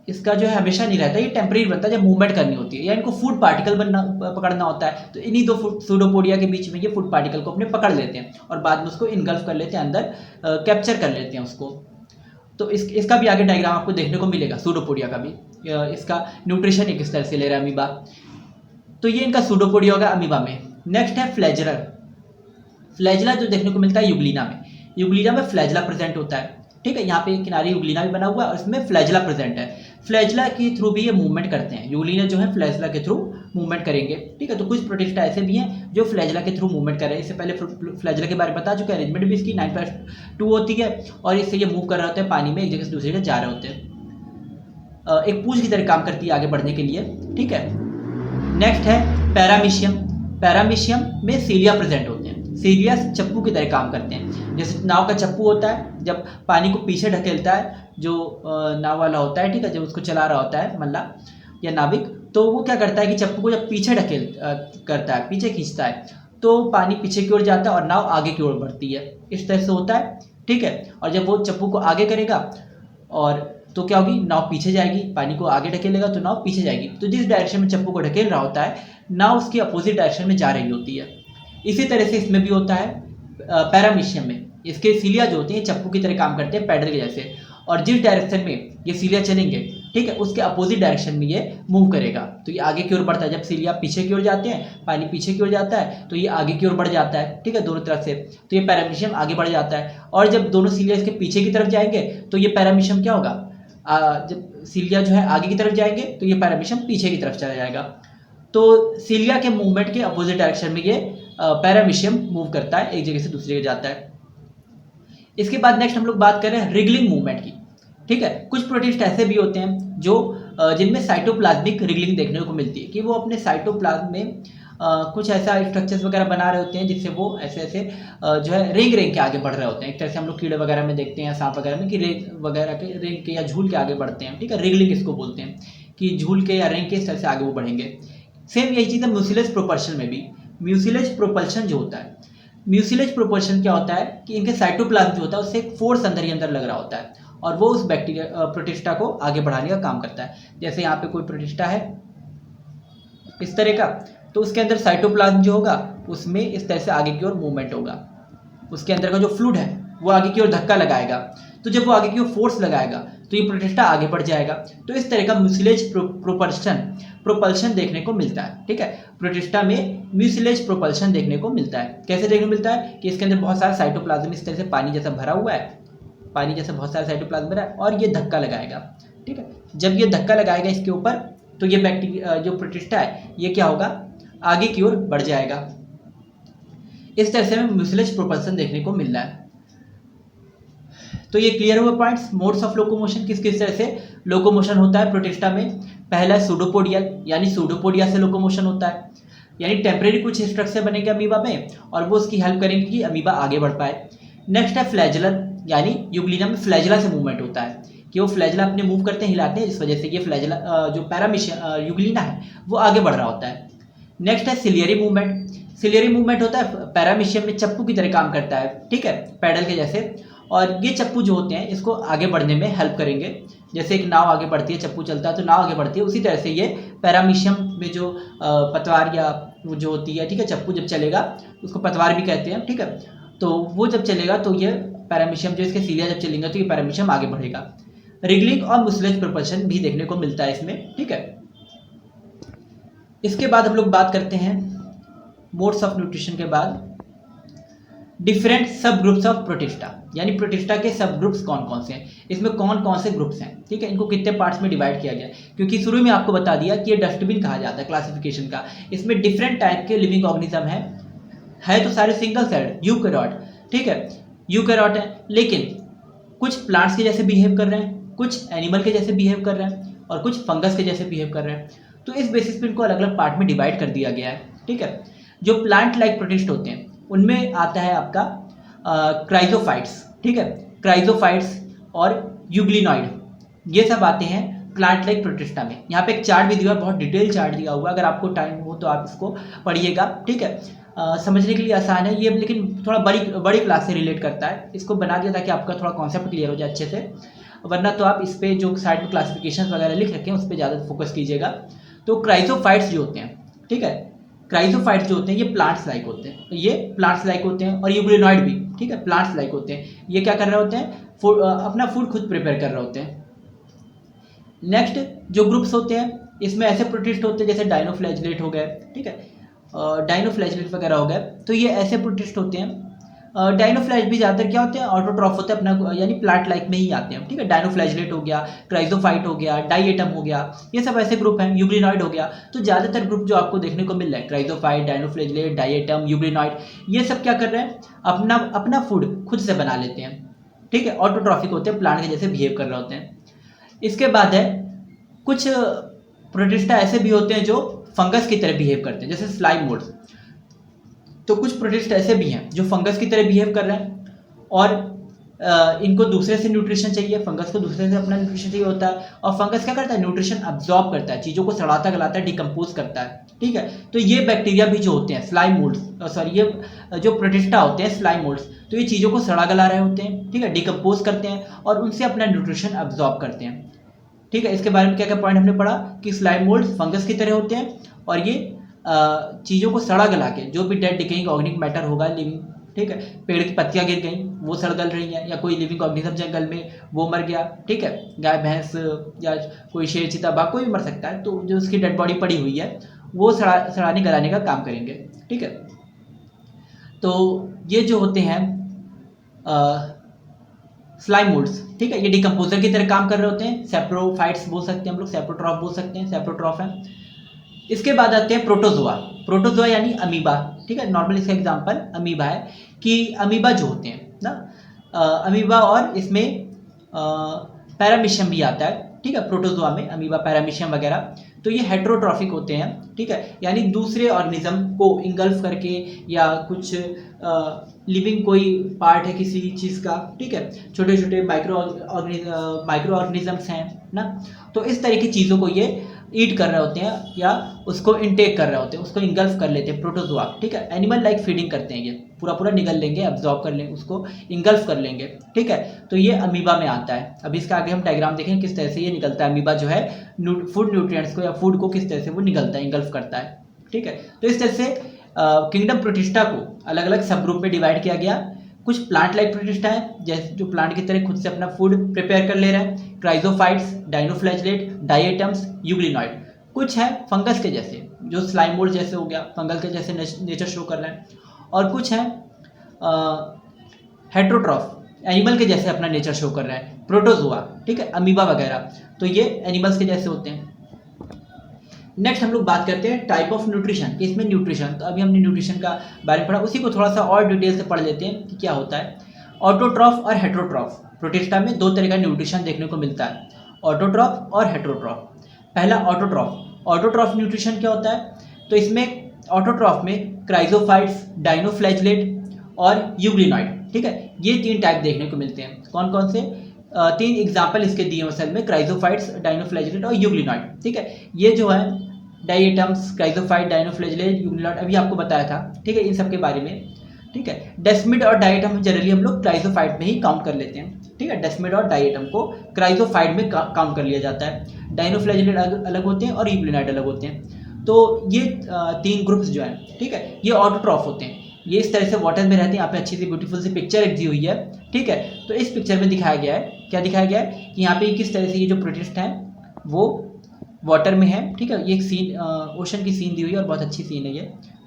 इसका जो है हमेशा नहीं रहता, ये टेम्परेरी बनता है जब मूवमेंट करनी होती है या इनको फूड पार्टिकल पकड़ना होता है, तो इन्हीं दो सूडोपोडिया के बीच में ये फूड पार्टिकल को अपने पकड़ लेते हैं और बाद में उसको इनगल्फ कर लेते हैं, अंदर कैप्चर कर लेते हैं उसको। तो इसका भी आगे डायग्राम आपको देखने को मिलेगा सूडोपोडिया का भी, इसका न्यूट्रिशन किस तरह से ले रहा है अमीबा। तो ये इनका सूडोपोडिया होगा अमीबा में। नेक्स्ट है फ्लैजलर। फ्लैजला जो देखने को मिलता है यूग्लिना में फ्लैजला प्रेजेंट होता है, ठीक है, यहाँ पे किनारे यूग्लिना भी बना हुआ है और इसमें फ्लैजला प्रेजेंट है। फ्लैजला के थ्रू भी ये मूवमेंट करते हैं, यूग्लिना जो है फ्लैजला के थ्रू मूवमेंट करेंगे, ठीक है। तो कुछ प्रोटिस्टा ऐसे भी हैं जो फ्लैजला के थ्रू मूवमेंट कर रहे हैं। इससे पहले फ्लैजला के बारे में बता चुके हैं, अरेंजमेंट भी इसकी 9+2 होती है और इससे ये मूव कर रहे होते हैं पानी में, एक जगह से दूसरी जगह जा रहे होते हैं, एक पूंछ की तरह काम करती है आगे बढ़ने के लिए, ठीक है। नेक्स्ट है पैरामीशियम में सीलिया प्रेजेंट होते हैं। सीलिया चप्पू की तरह काम करते हैं, जैसे नाव का चप्पू होता है जब पानी को पीछे ढकेलता है जो नाव वाला होता है, ठीक है, जब उसको चला रहा होता है मल्ला या नाविक, तो वो क्या करता है कि चप्पू को जब पीछे करता है, पीछे खींचता है, तो पानी पीछे की ओर जाता है और नाव आगे की ओर बढ़ती है, इस तरह से होता है, ठीक है। और जब वो चप्पू को आगे करेगा और तो क्या होगी, नाव पीछे जाएगी, पानी को आगे ढकेलेगा तो नाव पीछे जाएगी। तो जिस डायरेक्शन में चप्पू को ढकेल रहा होता है नाव उसकी अपोजिट डायरेक्शन में जा रही होती है। इसी तरह से इसमें भी होता है पैरामीशियम में, इसके सीलिया जो होते हैं चप्पू की तरह काम करते हैं पैडल के जैसे, और जिस डायरेक्शन में ये सीलिया चलेंगे, ठीक है, उसके अपोजिट डायरेक्शन में ये मूव करेगा। तो ये आगे की ओर बढ़ता है, जब सीलिया पीछे की ओर जाते हैं, पानी पीछे की ओर जाता है तो ये आगे की ओर बढ़ जाता है, ठीक है, दोनों तरफ से, तो ये पैरामीशियम आगे बढ़ जाता है। और जब दोनों सीलिया इसके पीछे की तरफ जाएंगे तो ये पैरामीशियम क्या होगा, जब सीलिया जो है आगे की तरफ जाएंगे तो ये पैरामीशियम पीछे की तरफ चला जाएगा। तो सीलिया के मूवमेंट के अपोजिट डायरेक्शन में ये पैरामीशियम मूव करता है, एक जगह से दूसरी जगह जाता है। इसके बाद नेक्स्ट हम लोग बात कर रहे हैं रिगलिंग मूवमेंट की। ठीक है, कुछ प्रोटिस्ट ऐसे भी होते हैं जो जिनमें साइटोप्लाज्मिक रिगलिंग देखने को मिलती है कि वो अपने साइटोप्लाज्म में कुछ ऐसा स्ट्रक्चर्स वगैरह बना रहे होते हैं जिससे वो ऐसे ऐसे जो है रेंग रेंग के आगे बढ़ रहे होते हैं। एक तरह से हम लोग कीड़े वगैरह में देखते हैं, सांप वगैरह में कि रेंग वगैरह के रेंग के या झूल के आगे बढ़ते हैं। ठीक है, रिगलिंग इसको बोलते हैं कि झूल के या रेंग के इस तरह से आगे वो बढ़ेंगे। सेम यही चीज़ है म्यूसिलेज प्रोपल्शन में भी। म्यूसिलेज प्रोपल्शन जो होता है, म्यूसिलेज प्रोपल्शन क्या होता है कि इनके साइटोप्लाज्म जो होता है उससे एक फोर्स अंदर ही अंदर लग रहा होता है और वो उस बैक्टीरिया प्रोटिस्टा को आगे बढ़ाने का काम करता है। जैसे यहाँ पे कोई प्रोटिस्टा है इस तरह का, तो उसके अंदर साइटोप्लाज्म जो होगा उसमें इस तरह से आगे की ओर मूवमेंट होगा, उसके अंदर का जो फ्लूइड है वो आगे की ओर धक्का लगाएगा, तो जब वो आगे की ओर फोर्स लगाएगा तो ये प्रोटिस्टा आगे बढ़ जाएगा। तो इस तरह का म्यूसिलेज प्रोपल्शन देखने को मिलता है। ठीक है, प्रोटिस्टा में म्यूसिलेज प्रोपल्शन देखने को मिलता है। कैसे देखने को मिलता है कि इसके अंदर बहुत सारा साइटोप्लाज्म इस तरह से पानी जैसा भरा हुआ है, पानी जैसा बहुत सारा साइटोप्लाज्म भरा है और ये धक्का लगाएगा। ठीक है, जब ये धक्का लगाएगा इसके ऊपर तो ये बैक्टीरिया जो प्रोटिस्टा है ये क्या होगा, आगे की ओर बढ़ जाएगा। इस तरह से हमें म्यूसिलेज प्रोपल्शन देखने को मिल रहा है। तो ये क्लियर हुआ पॉइंट्स। मोड्स ऑफ लोकोमोशन, किस किस तरह से लोकोमोशन होता है प्रोटिस्टा में। पहला सूडोपोडियल, यानी सूडोपोडिया से लोकोमोशन होता है, यानी टेम्परेरी कुछ स्ट्रक्चर बनेंगे अमीबा में और वो उसकी हेल्प करेंगे कि अमीबा आगे बढ़ पाए। नेक्स्ट है फ्लैजुलर, यानी यूग्लिना में फ्लैजुला से मूवमेंट होता है कि वो फ्लैजुला अपने मूव करते हैं, हिलाते हैं, इस वजह से ये फ्लैजुला जो पैरामीशियम यूग्लिना है वो आगे बढ़ रहा होता है। नेक्स्ट है सिलियरी मूवमेंट। सिलियरी मूवमेंट होता है पैरामीशियम में चप्पू की तरह काम करता है। ठीक है, पैडल के जैसे, और ये चप्पू जो होते हैं इसको आगे बढ़ने में हेल्प करेंगे। जैसे एक नाव आगे बढ़ती है, चप्पू चलता है तो नाव आगे बढ़ती है, उसी तरह से ये पैरामीशियम में जो पतवार या वो जो होती है, ठीक है, चप्पू जब चलेगा उसको पतवार भी कहते हैं। ठीक है, तो वो जब चलेगा तो ये पैरामीशियम जो इसके सीलिया जब चलेंगे तो ये पैरामीशियम आगे बढ़ेगा। रिगलिंग और म्यूसिलेज प्रोपल्शन भी देखने को मिलता है इसमें। ठीक है, इसके बाद हम लोग बात करते हैं मोड्स ऑफ न्यूट्रिशन के बाद डिफरेंट सब ग्रुप्स ऑफ प्रोटिस्टा, यानी प्रोटिस्टा के सब ग्रुप्स कौन कौन से हैं, इसमें कौन कौन से ग्रुप्स हैं। ठीक है, इनको कितने पार्ट्स में डिवाइड किया गया है, क्योंकि शुरू में आपको बता दिया कि ये डस्टबिन कहा जाता है क्लासिफिकेशन का। इसमें डिफरेंट टाइप के लिविंग ऑर्गेनिज्म है तो सारे सिंगल सेल्ड यूकैरियोट। ठीक है, यूकैरियोट है, लेकिन कुछ प्लांट्स के जैसे बिहेव कर रहे हैं, कुछ एनिमल के जैसे बिहेव कर रहे हैं और कुछ फंगस के जैसे बिहेव कर रहे हैं। तो इस बेसिस पे इनको अलग अलग पार्ट में डिवाइड कर दिया गया है। ठीक है, जो प्लांट लाइक प्रोटिस्ट होते हैं उनमें आता है आपका क्राइजोफाइट्स। ठीक है, क्राइजोफाइट्स और यूग्लिनॉइड, ये सब आते हैं प्लांट लाइक प्रोटिस्टा में। यहाँ पे एक चार्ट भी दिया हुआ है, बहुत डिटेल चार्ट दिया हुआ है, अगर आपको टाइम हो तो आप इसको पढ़िएगा। ठीक है, समझने के लिए आसान है ये, लेकिन थोड़ा बड़ी क्लास से रिलेट करता है। इसको बना दिया ताकि आपका थोड़ा कॉन्सेप्ट क्लियर हो जाए अच्छे से, वरना तो आप इस पे जो साइड में क्लासिफिकेशन वगैरह लिख रखे हैं उस पर ज़्यादा फोकस कीजिएगा। तो क्राइजोफाइट्स जो होते हैं, ठीक है, क्राइजोफाइट्स जो होते हैं ये प्लांट्स लाइक होते हैं, ये प्लांट्स लाइक होते हैं, और यूग्लिनॉइड भी, ठीक है, प्लांट्स लाइक होते हैं। ये क्या कर रहे होते हैं, अपना फूड खुद प्रिपेयर कर रहे होते हैं। नेक्स्ट जो ग्रुप्स होते हैं इसमें ऐसे प्रोटिस्ट होते हैं जैसे डाइनोफ्लैजिलेट हो गए, ठीक है, डाइनोफ्लैजिलेट वगैरह हो गए, तो ये ऐसे प्रोटिस्ट होते हैं। डाइनोफ्लैज भी ज़्यादातर क्या होते हैं, ऑटोट्रॉफ होते हैं अपना, यानी प्लांट लाइक में ही आते हैं। ठीक है, डाइनोफ्लैजिलेट हो गया, क्राइजोफाइट हो गया, डाइएटम हो गया, ये सब ऐसे ग्रुप हैं। यूग्लिनॉइड हो गया, तो ज़्यादातर ग्रुप जो आपको देखने को मिल रहा है, क्राइजोफाइट, डाइनोफ्लैजिलेट, डाइएटम, यूग्लिनॉइड, ये सब क्या कर रहे हैं, अपना फूड खुद से बना लेते हैं। ठीक है, ऑटोट्रॉफिक होते हैं, प्लांट के जैसे बिहेव कर रहे होते हैं। इसके बाद है कुछ प्रोटिस्टा ऐसे भी होते हैं जो फंगस की तरह बिहेव करते हैं, जैसे स्लाइम मोल्ड्स। तो कुछ प्रोटिस्ट ऐसे भी हैं जो फंगस की तरह बिहेव कर रहे हैं और इनको दूसरे से न्यूट्रिशन चाहिए, फंगस को दूसरे से अपना न्यूट्रिशन चाहिए होता है, और फंगस क्या करता है, न्यूट्रिशन अब्जॉर्ब करता है, चीज़ों को सड़ाता गलाता है, डिकम्पोज करता है। ठीक है, तो ये बैक्टीरिया भी जो होते हैं स्लाइम मोल्ड्स, सॉरी ये जो प्रोटिस्टा होते हैं स्लाइम मोल्ड्स, तो ये चीज़ों को सड़ा गला रहे होते हैं, ठीक है, डिकम्पोज करते हैं और उनसे अपना न्यूट्रिशन अब्जॉर्ब करते हैं। ठीक है, इसके बारे में क्या क्या पॉइंट हमने पढ़ा कि स्लाइम मोल्ड्स फंगस की तरह होते हैं और ये चीज़ों को सड़ा गला के, जो भी डेड डिकेइंग ऑर्गेनिक मैटर होगा लिविंग, ठीक है, पेड़ की पत्तियां गिर गई वो सड़ गल रही हैं, या कोई लिविंग ऑर्गेनिज्म जंगल में वो मर गया, ठीक है, गाय भैंस या कोई शेर चीता बाघ कोई भी मर सकता है, तो जो उसकी डेड बॉडी पड़ी हुई है वो सड़ाने गलाने का काम करेंगे। ठीक है, तो ये जो होते हैं स्लाइम मोल्ड्स, ठीक है, ये डिकम्पोजर की तरह काम कर रहे होते हैं, सेप्रोफाइट्स बोल सकते हैं हम लोग, सेप्रोट्रॉफ बोल सकते हैं, सेप्रोट्रॉफ है। इसके बाद आते हैं प्रोटोजोआ। प्रोटोजोआ यानी अमीबा, ठीक है, नॉर्मल इसका एग्जांपल अमीबा है कि अमीबा जो होते हैं ना, अमीबा और इसमें पैरामीशियम भी आता है, ठीक है, प्रोटोजोआ में अमीबा, पैरामीशियम वगैरह। तो ये हेट्रोट्रॉफिक होते हैं, ठीक है, यानी दूसरे ऑर्गेनिज्म को इंगल्फ करके या कुछ लिविंग कोई पार्ट है किसी चीज़ का, ठीक है, छोटे छोटे माइक्रो ऑर्गेनिजम्स हैं ना, तो इस तरह की चीज़ों को ये ईट कर रहे होते हैं या उसको इनटेक कर रहे होते हैं, उसको इंगल्फ कर लेते हैं, प्रोटोजोआ, ठीक है, एनिमल लाइक फीडिंग करते हैं, ये पूरा पूरा निगल लेंगे, एब्जॉर्ब कर लेंगे, उसको इंगल्फ कर लेंगे, ठीक है। तो ये अमीबा में आता है। अभी इसका आगे हम डायग्राम देखें किस तरह से ये निकलता है, अमीबा जो है फूड न्यूट्रिएंट्स को या फूड को किस तरह से वो निकलता है, इंगल्फ करता है, ठीक है। तो इस तरह से किंगडम प्रोटिस्टा को अलग अलग सब ग्रुप में डिवाइड किया गया। कुछ प्लांट लाइक प्रोटिस्टा है, जैसे जो प्लांट की तरह खुद से अपना फूड प्रिपेयर कर ले रहे हैं, क्राइजोफाइट्स, डाइनोफ्लैजलेट, डाइएटम्स, यूग्लिनॉइड। कुछ है फंगस के जैसे, जो स्लाइम मोल्ड जैसे हो गया, फंगल के जैसे नेचर शो कर रहे हैं, और कुछ है हेट्रोट्रॉफ, एनिमल के जैसे अपना नेचर शो कर रहा है, प्रोटोजोआ, ठीक है, अमीबा वगैरह, तो ये एनिमल्स के जैसे होते हैं। नेक्स्ट हम लोग बात करते हैं टाइप ऑफ न्यूट्रिशन, इसमें न्यूट्रिशन, तो अभी हमने न्यूट्रिशन का बारे में पढ़ा, उसी को थोड़ा सा और डिटेल से पढ़ लेते हैं कि क्या होता है। ऑटोट्रॉफ और हेट्रोट्रॉफ, प्रोटिस्टा में दो तरह का न्यूट्रिशन देखने को मिलता है, ऑटोट्रॉफ और हेट्रोट्रॉफ। पहला ऑटोट्रॉफ, ऑटोट्रॉफ न्यूट्रिशन क्या होता है, तो इसमें ऑटोट्रॉफ में क्राइजोफाइट्स, डाइनोफ्लैजलेट और यूग्लिनॉइड, ठीक है, ये तीन टाइप देखने को मिलते हैं। कौन कौन से? तीन एग्जाम्पल इसके दिए हुए सेल में, क्राइजोफाइट्स, डाइनोफ्लैजलेट और यूग्लिनॉइड, ठीक है। ये जो है डाइएटम्स, क्राइजोफाइट, डाइनोफ्लैजलेट, यूग्लिनॉइड अभी आपको बताया था, ठीक है, इन सब के बारे में, ठीक है। डेस्मिड और डाइएटम जनरली हम लोग क्राइजोफाइट में ही काउंट कर लेते हैं, ठीक है, डेस्मिड और डाइएटम को क्राइजोफाइट में काउंट कर लिया जाता है। डाइनोफ्लैजलेट अलग होते हैं और यूग्लिनॉइड अलग होते हैं। तो ये तीन ग्रुप्स जो हैं, ठीक है, ये ऑटोट्रॉफ होते हैं, ये इस तरह से वाटर में रहते हैं। यहाँ पे अच्छी सी ब्यूटीफुल सी पिक्चर एक दी हुई है, ठीक है। तो इस पिक्चर में दिखाया गया है, क्या दिखाया गया है कि यहाँ पे किस तरह से ये जो प्रोटिस्ट हैं वो वाटर में है, ठीक है, ये एक सीन ओशन की सीन दी हुई है और बहुत अच्छी सीन है ये।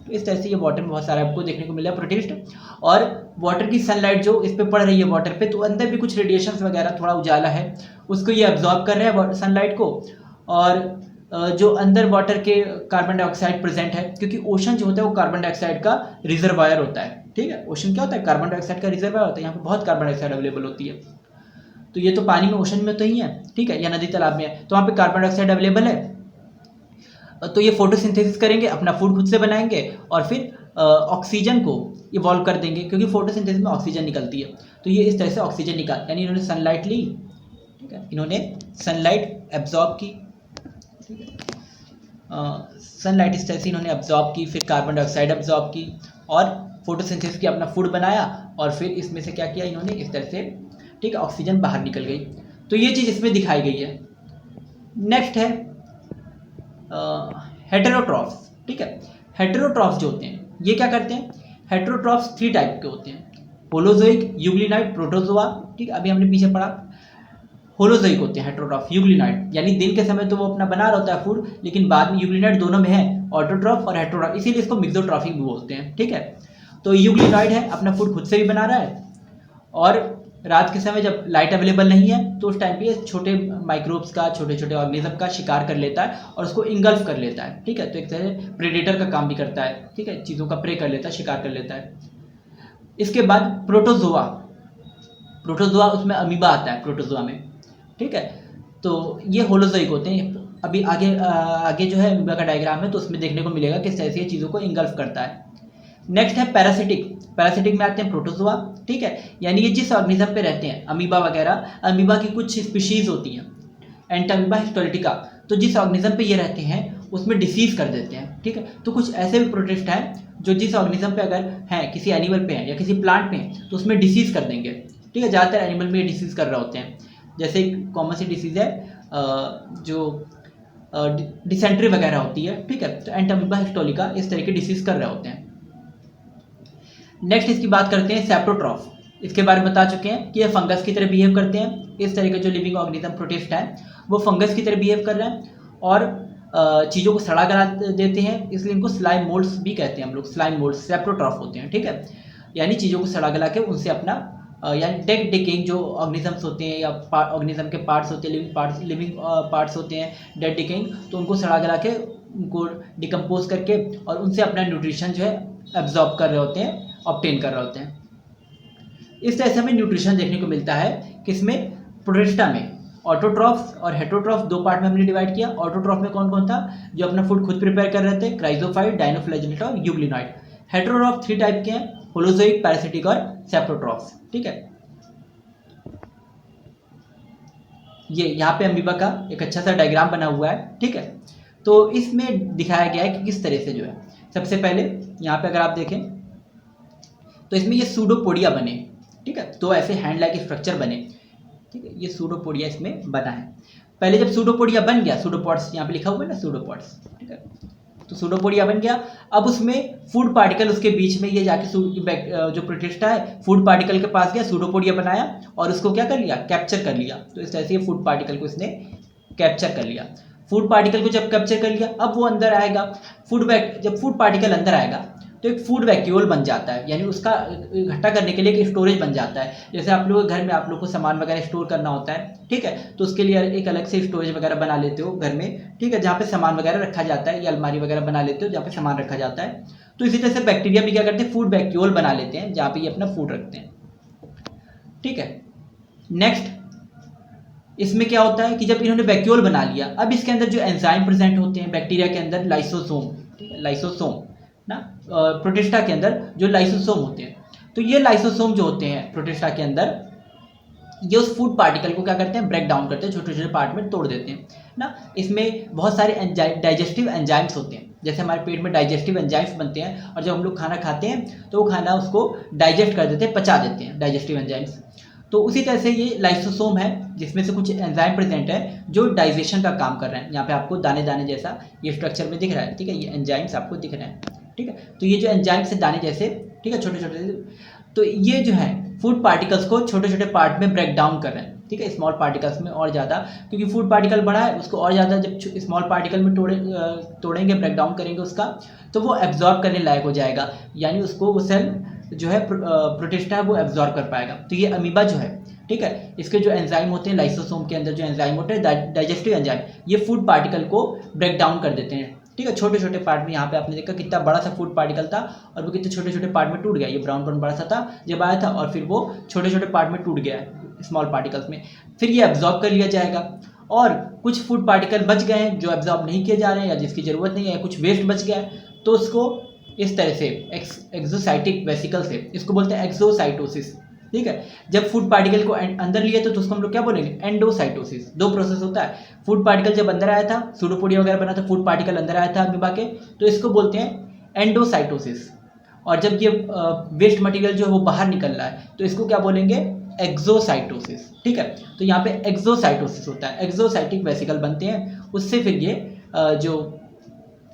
तो इस तरह से ये वाटर में बहुत सारा आपको देखने को मिला प्रोटिस्ट, और वाटर की सनलाइट जो इस पे पड़ रही है वाटर पे, तो अंदर भी कुछ रेडिएशंस वगैरह, थोड़ा उजाला है, उसको ये अब्जॉर्ब कर रहे हैं सनलाइट को, और जो अंदर वाटर के कार्बन डाइऑक्साइड प्रेजेंट है, क्योंकि ओशन जो होता है वो कार्बन डाइऑक्साइड का रिजर्वायर होता है, ठीक है। ओशन क्या होता है? कार्बन डाइऑक्साइड का रिजर्वायर होता है, यहाँ पे बहुत कार्बन डाइऑक्साइड अवेलेबल होती है। तो ये तो पानी में, ओशन में तो ही है, ठीक है, या नदी तालाब में है, तो वहाँ पे कार्बन डाइऑक्साइड अवेलेबल है। तो ये फोटोसिंथेसिस करेंगे, अपना फूड खुद से बनाएंगे और फिर ऑक्सीजन को इवॉल्व कर देंगे, क्योंकि फोटोसिंथेसिस में ऑक्सीजन निकलती है। तो ये इस तरह से ऑक्सीजन निकाल, यानी इन्होंने सनलाइट ली, ठीक है, इन्होंने सनलाइट एब्जॉर्ब की, ठीक है, सनलाइट इस तरह से इन्होंने एब्जॉर्ब की, फिर कार्बन डाइऑक्साइड एब्जॉर्ब की और फोटोसिंथेसिस की, अपना फूड बनाया, और फिर इसमें से क्या किया इन्होंने, इस तरह से, ठीक है, ऑक्सीजन बाहर निकल गई। तो ये चीज़ इसमें दिखाई गई है। नेक्स्ट है हेटेरोट्रॉफ्स, ठीक है। हेटेरोट्रॉफ्स जो होते हैं ये क्या करते हैं? हेटेरोट्रॉफ्स 3 टाइप के होते हैं, होलोजोइक, यूग्लिनॉइड, प्रोटोजोआ, ठीक है, अभी हमने पीछे पढ़ा। होलोजोइक होते हैं हेटेरोट्रॉफ, यूग्लिनॉइड यानी दिन के समय तो वो अपना बना रहा होता है फूड, लेकिन बाद में यूग्लिनॉइड दोनों में है, ऑटोट्रॉफ और हेटेरोट्रॉफ, इसीलिए इसको मिक्सोट्रॉफिक भी बोलते हैं, ठीक है। तो यूग्लिनॉइड है, अपना फूड खुद से भी बना रहा है, और रात के समय जब लाइट अवेलेबल नहीं है तो उस टाइम पे ये छोटे माइक्रोब्स का, छोटे छोटे ऑर्गेनिज्म का शिकार कर लेता है और उसको इंगल्फ कर लेता है, ठीक है। तो एक तरह से प्रेडेटर का काम भी करता है, ठीक है, चीज़ों का प्रे कर लेता है, शिकार कर लेता है। इसके बाद प्रोटोजोआ, प्रोटोजोआ उसमें अमीबा आता है प्रोटोजोआ में, ठीक है। तो ये होलोजोइक होते हैं। अभी आगे जो है अमीबा का डायग्राम है तो उसमें देखने को मिलेगा किस तरह से ये चीज़ों को इंगल्फ करता है। नेक्स्ट है पैरासिटिक, पैरासिटिक में आते हैं प्रोटोजोआ, ठीक है, यानी ये जिस ऑर्गेनिज्म पे रहते हैं, अमीबा वगैरह, अमीबा की कुछ स्पीशीज होती हैं, एंटामीबा हिस्टोलिटिका, तो जिस ऑर्गेनिज्म पे ये रहते हैं उसमें डिसीज कर देते हैं, ठीक है। तो कुछ ऐसे भी प्रोटिस्ट हैं जो जिस ऑर्गेनिज्म पे अगर हैं, किसी एनिमल पे हैं या किसी प्लांट पे हैं, तो उसमें डिसीज कर देंगे, ठीक है। ज़्यादातर एनिमल में ये डिसीज कर रहे होते हैं, जैसे एक कॉमन सी डिसीज है जो डिसेंट्री वगैरह होती है, ठीक है। तो एंटामीबा हिस्टोलिका इस तरह के डिसीज कर रहे होते हैं। नेक्स्ट इसकी बात करते हैं सेप्रोट्रॉफ, इसके बारे में बता चुके हैं कि ये फंगस की तरह बिहेव करते हैं। इस तरह के जो लिविंग ऑर्गेनिज्म प्रोटिस्ट हैं वो फंगस की तरह बिहेव कर रहे हैं और चीज़ों को सड़ा गला देते हैं, इसलिए इनको स्लाइम मोल्ड्स भी कहते हैं हम लोग, स्लाइम मोल्ड्स सेप्रोट्रॉफ होते हैं, ठीक है। यानी चीज़ों को सड़ा गला के उनसे अपना यानी डेड डिकेइंग जो ऑर्गेनिजम्स होते हैं या ऑर्गेनिज्म के पार्ट्स होते हैं, लिविंग पार्ट्स होते हैं डेड डिकेइंग, तो उनको सड़ा गला के उनको डिकम्पोज करके और उनसे अपना न्यूट्रिशन जो है एब्जॉर्ब कर रहे होते हैं, ऑब्टेन कर रहे होते हैं। इस तरह से हमें न्यूट्रिशन देखने को मिलता है किसमें, प्रोटिस्टा में। ऑटोट्रॉफ्स और हेटरोट्रॉफ्स दो पार्ट में हमने डिवाइड किया। ऑटोट्रॉफ में कौन कौन था, जो अपना फूड खुद प्रिपेयर कर रहे थे, क्राइजोफाइट, डायनोफ्लैजेलेटा और यूग्लिनॉइड। हेटरोट्रॉफ 3 टाइप के हैं, होलोजोइक, पैरासिटिक और सेप्रोट्रॉफ्स। ठीक है, ये यहाँ पे अमीबा का एक अच्छा सा डायग्राम बना हुआ है। ठीक है, तो इसमें दिखाया गया है कि किस तरह से जो है, सबसे पहले यहाँ पे अगर आप देखें तो इसमें ये सूडोपोडिया बने। ठीक है, तो ऐसे हैंड लाइक स्ट्रक्चर बने। ठीक है, ये सूडोपोडिया इसमें बना है। पहले जब सूडोपोडिया बन गया, सूडोपॉड्स यहाँ पे लिखा हुआ है ना, सूडोपॉड्स। ठीक है, तो सूडोपोडिया बन गया। अब उसमें फूड पार्टिकल उसके बीच में ये जाके जो प्रोटिस्टा है फूड पार्टिकल के पास गया, सूडोपोडिया बनाया और उसको क्या कर लिया, कैप्चर कर लिया। तो इस तरह से ये फूड पार्टिकल को इसने कैप्चर कर लिया। फूड पार्टिकल को जब कैप्चर कर लिया, अब वो अंदर आएगा। जब फूड पार्टिकल अंदर आएगा तो एक फूड वैक्यूल बन जाता है, यानी उसका इकट्ठा करने के लिए एक स्टोरेज बन जाता है। जैसे आप लोग घर में आप लोग को सामान वगैरह स्टोर करना होता है, ठीक है, तो उसके लिए एक अलग से स्टोरेज वगैरह बना लेते हो घर में। ठीक है, जहाँ पे सामान वगैरह रखा जाता है, या अलमारी वगैरह बना लेते हो जहाँ पे सामान रखा जाता है। तो इसी तरह से बैक्टीरिया भी क्या करते हैं, फूड वैक्यूल बना लेते हैं जहाँ पे ये अपना फूड रखते हैं। ठीक है, नेक्स्ट इसमें क्या होता है कि जब इन्होंने वैक्यूल बना लिया, अब इसके अंदर जो एंजाइम प्रेजेंट होते हैं बैक्टीरिया के अंदर, लाइसोसोम। ठीक है, लाइसोसोम ना, प्रोटिस्टा के अंदर जो लाइसोसोम होते हैं, तो ये लाइसोसोम जो होते हैं प्रोटिस्टा के अंदर, ये उस फूड पार्टिकल को क्या करते हैं, ब्रेक डाउन करते हैं, छोटे छोटे पार्ट में तोड़ देते हैं ना। इसमें बहुत सारे डाइजेस्टिव एंजाइम्स होते हैं। जैसे हमारे पेट में डाइजेस्टिव एंजाइम्स बनते हैं, और जब हम लोग खाना खाते हैं तो वो खाना उसको डाइजेस्ट कर देते हैं, पचा देते हैं डाइजेस्टिव एंजाइम्स। तो उसी तरह से ये लाइसोसोम है जिसमें से कुछ एंजाइम प्रेजेंट है जो डाइजेशन का काम कर रहे हैं। यहाँ पे आपको दाने दाने जैसा ये स्ट्रक्चर में दिख रहा है। ठीक है, ये एंजाइम्स आपको दिख रहे हैं। ठीक है, तो ये जो एंजाइम्स से दाने जैसे, ठीक है, छोटे छोटे, तो ये जो है फूड पार्टिकल्स को छोटे छोटे पार्ट में ब्रेक डाउन कर रहे हैं। ठीक है, स्मॉल पार्टिकल्स में और ज़्यादा, क्योंकि फूड पार्टिकल बड़ा है, उसको और ज़्यादा जब स्मॉल पार्टिकल में तोड़ेंगे, ब्रेक डाउन करेंगे उसका, तो वो एब्जॉर्ब करने लायक हो जाएगा, यानी उसको वो सेल जो है प्रोटिस्टा है वो एब्जॉर्ब कर पाएगा। तो ये अमीबा जो है, ठीक है, इसके जो एंजाइम होते हैं लाइसोसोम के अंदर, जो एंजाइम होते हैं डाइजेस्टिव एंजाइम, ये फूड पार्टिकल को ब्रेक डाउन कर देते हैं। ठीक है, छोटे छोटे पार्ट में। यहाँ पे आपने देखा कितना बड़ा सा फूड पार्टिकल था और वो कितने छोटे छोटे पार्ट में टूट गया। ये ब्राउन ब्राउन बड़ा सा था जब आया था, और फिर वो छोटे छोटे पार्ट में टूट गया है स्मॉल पार्टिकल्स में। फिर ये एब्जॉर्ब कर लिया जाएगा, और कुछ फूड पार्टिकल बच गए हैं जो एब्जॉर्ब नहीं किए जा रहे हैं या जिसकी ज़रूरत नहीं है, कुछ वेस्ट बच गया है, तो उसको इस तरह से एक्सोसाइटिक वेसिकल से, इसको बोलते हैं एक्सोसाइटोसिस। ठीक है, जब फूड पार्टिकल को अंदर लिए तो उसको हम लोग क्या बोलेंगे, एंडोसाइटोसिस। दो प्रोसेस होता है। फूड पार्टिकल जब अंदर आया था, सूडोपोडिया वगैरह बना था, फूड पार्टिकल अंदर आया था अमीबा के, तो इसको बोलते हैं एंडोसाइटोसिस। और जब ये वेस्ट मटेरियल जो है वो बाहर निकल रहा है तो इसको क्या बोलेंगे, एक्सोसाइटोसिस। ठीक है, तो यहाँ पे एक्सोसाइटोसिस होता है, एक्सोसाइटिक वेसिकल बनते हैं, उससे फिर ये जो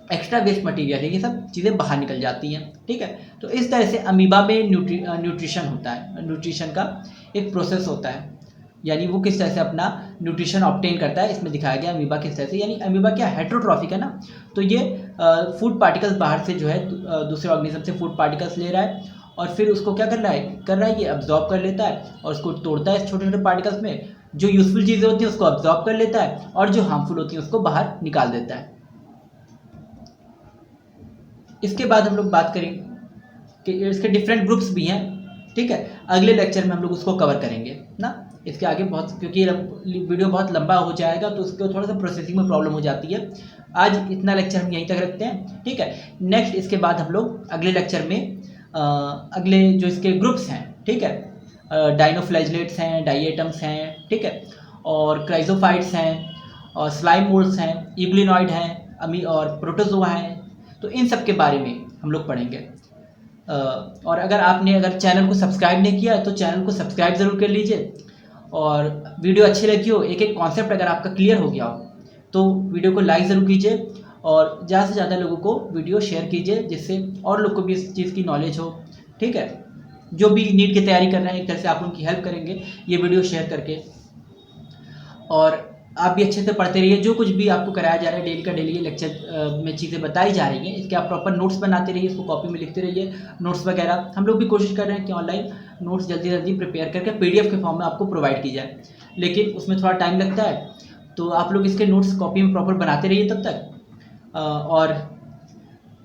एक्स्ट्रा वेस्ट मटेरियल है ये सब चीज़ें बाहर निकल जाती हैं। ठीक है, तो इस तरह से अमीबा में न्यूट्रिशन होता है, न्यूट्रिशन का एक प्रोसेस होता है, यानी वो किस तरह से अपना न्यूट्रिशन ऑब्टेन करता है। इसमें दिखाया गया अमीबा किस तरह से, यानी अमीबा क्या हेट्रोट्रॉफिक है ना, तो ये फूड पार्टिकल्स बाहर से जो है दूसरे ऑर्गेनिज्म से फूड पार्टिकल्स ले रहा है, और फिर उसको क्या कर रहा है ये अब्जॉर्ब कर लेता है और उसको तोड़ता है छोटे छोटे पार्टिकल्स में। जो यूजफुल चीज़ें होती हैं उसको अब्जॉर्ब कर लेता है, और जो हार्मफुल होती हैं उसको बाहर निकाल देता है। इसके बाद हम लोग बात करेंगे कि इसके डिफरेंट ग्रुप्स भी हैं। ठीक है, अगले लेक्चर में हम लोग उसको कवर करेंगे ना। इसके आगे बहुत, क्योंकि वीडियो बहुत लंबा हो जाएगा तो उसको थोड़ा सा प्रोसेसिंग में प्रॉब्लम हो जाती है। आज इतना लेक्चर हम यहीं तक रखते हैं। ठीक है, नेक्स्ट इसके बाद हम लोग अगले लेक्चर में अगले जो इसके ग्रुप्स हैं, ठीक है, डायनोफ्लैजेलेट्स हैं, डाइएटम्स हैं, ठीक है, और क्राइजोफाइट्स हैं, और स्लाइम मोल्ड्स हैं, यूग्लिनॉइड हैं, और प्रोटोजोआ हैं, तो इन सब के बारे में हम लोग पढ़ेंगे। और अगर चैनल को सब्सक्राइब नहीं किया है तो चैनल को सब्सक्राइब ज़रूर कर लीजिए, और वीडियो अच्छी लगी हो, एक एक कॉन्सेप्ट अगर आपका क्लियर हो गया हो तो वीडियो को लाइक ज़रूर कीजिए, और ज़्यादा से ज़्यादा लोगों को वीडियो शेयर कीजिए जिससे और लोग को भी इस चीज़ की नॉलेज हो। ठीक है, जो भी नीट की तैयारी कर रहे हैं एक तरह से आप उनकी हेल्प करेंगे ये वीडियो शेयर करके, और आप भी अच्छे से पढ़ते रहिए। जो कुछ भी आपको कराया जा रहा है डेली का डेली लेक्चर में चीज़ें बताई जा रही हैं, इसके आप प्रॉपर नोट्स बनाते रहिए, इसको कॉपी में लिखते रहिए नोट्स वगैरह। हम लोग भी कोशिश कर रहे हैं कि ऑनलाइन नोट्स जल्दी जल्दी प्रिपेयर करके PDF के फॉर्म में आपको प्रोवाइड की जाए, लेकिन उसमें थोड़ा टाइम लगता है, तो आप लोग इसके नोट्स कॉपी में प्रॉपर बनाते रहिए तब तक। और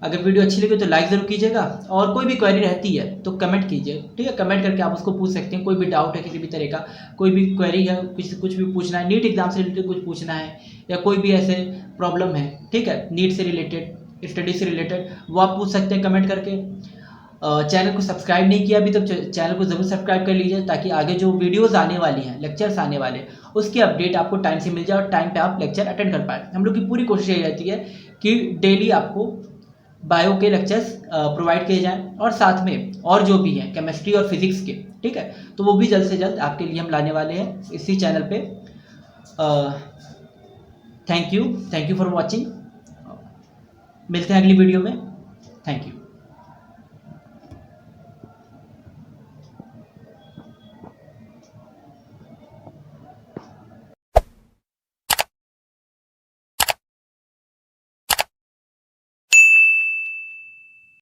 अगर वीडियो अच्छी लगी तो लाइक ज़रूर कीजिएगा, और कोई भी क्वेरी रहती है तो कमेंट कीजिए, ठीक है। कमेंट करके आप उसको पूछ सकते हैं, कोई भी डाउट है किसी भी तरह का, कोई भी क्वेरी है, कुछ भी पूछना है, नीट एग्जाम से रिलेटेड कुछ पूछना है, या कोई भी ऐसे प्रॉब्लम है, ठीक है, नीट से रिलेटेड, स्टडी से रिलेटेड, वो आप पूछ सकते हैं कमेंट करके। चैनल को सब्सक्राइब नहीं किया अभी तक तो चैनल को ज़रूर सब्सक्राइब कर लीजिए, ताकि आगे जो वीडियोस आने वाली हैं, लेक्चर्स आने वाले हैं, उसकी अपडेट आपको टाइम से मिल जाए और टाइम पे आप लेक्चर अटेंड कर पाए। हम लोग की पूरी कोशिश यही रहती है कि डेली आपको बायो के लेक्चर्स प्रोवाइड किए जाएँ, और साथ में और जो भी हैं केमिस्ट्री और फिजिक्स के, ठीक है, तो वो भी जल्द से जल्द आपके लिए हम लाने वाले हैं इसी चैनल पे। Thank you for watching. मिलते हैं अगली वीडियो में। Thank you.